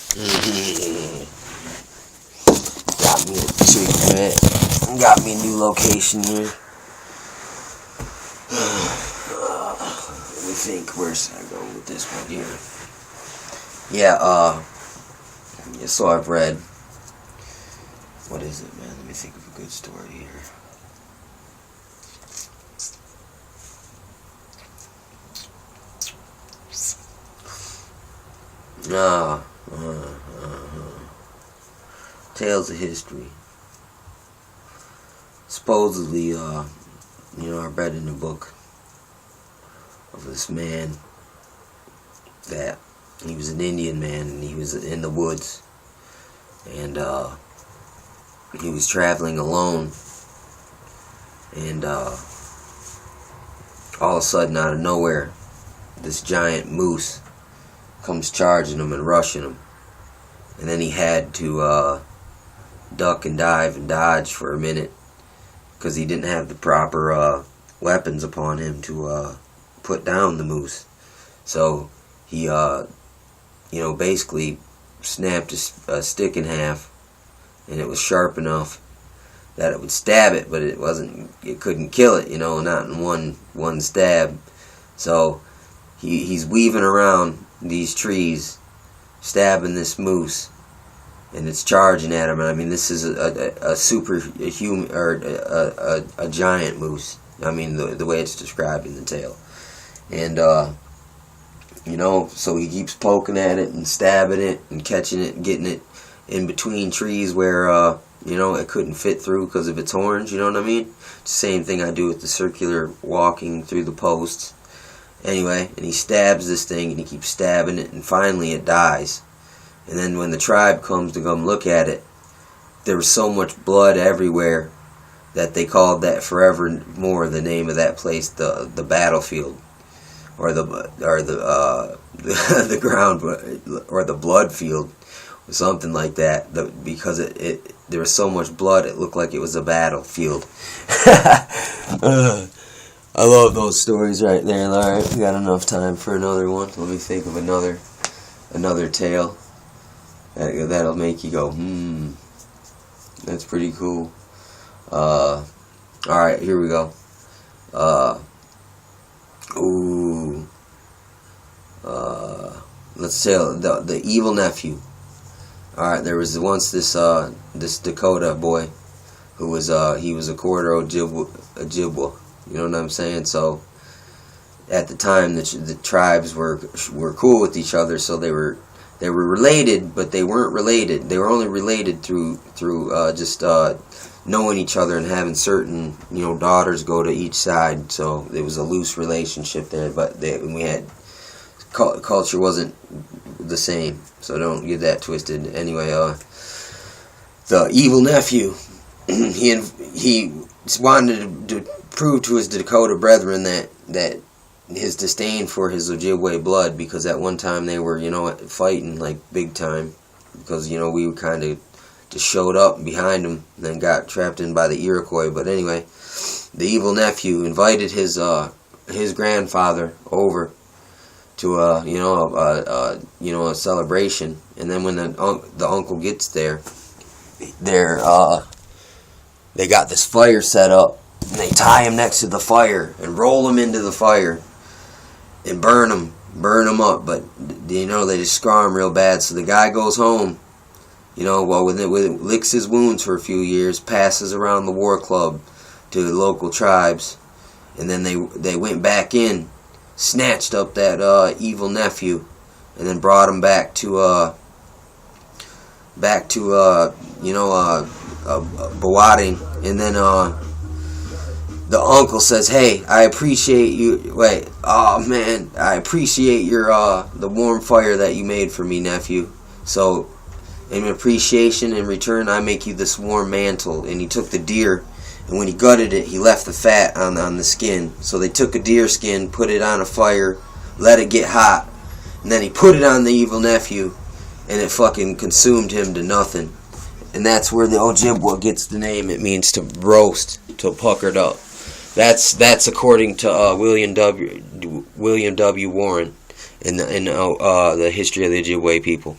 Got me a chick, man. Got me a new location here. Let me think, where should I go with this one here? Yeah, so I've read, what is it, man? Let me think of a good story here. Tales of history. Supposedly, I read in the book of this man that he was an Indian man, and he was in the woods, and he was traveling alone, and all of a sudden, out of nowhere, this giant moose comes charging him and rushing him, and then he had to duck and dive and dodge for a minute because he didn't have the proper weapons upon him to put down the moose. So he basically snapped a stick in half, and it was sharp enough that it would stab it, but it couldn't kill it, not in one stab. So he's weaving around these trees, stabbing this moose, and it's charging at him. I mean, this is a superhuman, or a giant moose. I mean, the way it's described in the tale. And so he keeps poking at it and stabbing it and catching it and getting it in between trees where it couldn't fit through because of its horns. You know what I mean? Same thing I do with the circular walking through the posts. Anyway, and he stabs this thing, and he keeps stabbing it, and finally it dies. And then when the tribe comes to come look at it, there was so much blood everywhere that they called that forevermore the name of that place the battlefield, or the ground, or the blood field, or something like that. Because there was so much blood, it looked like it was a battlefield. I love those stories right there. Alright, we got enough time for another one. Let me think of another tale that'll make you go, that's pretty cool. Alright, here we go. Let's tell the evil nephew. Alright, there was once this Dakota boy who was he was a quarter Ojibwa. You know what I'm saying? So at the time, the tribes were cool with each other, so they were related, but they weren't related. They were only related through just knowing each other and having certain daughters go to each side. So it was a loose relationship there, but we had culture wasn't the same. So don't get that twisted. Anyway, the evil nephew, he wanted to prove to his Dakota brethren that his disdain for his Ojibwe blood, because at one time they were fighting like big time, because we kind of just showed up behind them and then got trapped in by the Iroquois. But anyway, the evil nephew invited his grandfather over to a celebration, and then when the uncle gets there, they got this fire set up. And they tie him next to the fire and roll him into the fire and burn him up. But they just scar him real bad. So the guy goes home, licks his wounds for a few years, passes around the war club to the local tribes, and then they went back in, snatched up that evil nephew, and then brought him back to Bawading, and then the uncle says, "Hey, I appreciate you. I appreciate your the warm fire that you made for me, nephew. So, in appreciation, in return, I make you this warm mantle." And he took the deer, and when he gutted it, he left the fat on the skin. So they took a deer skin, put it on a fire, let it get hot, and then he put it on the evil nephew, and it fucking consumed him to nothing. And that's where the Ojibwa gets the name. It means to roast, to puckered up. That's according to William W. Warren in the history of the Ojibwe people.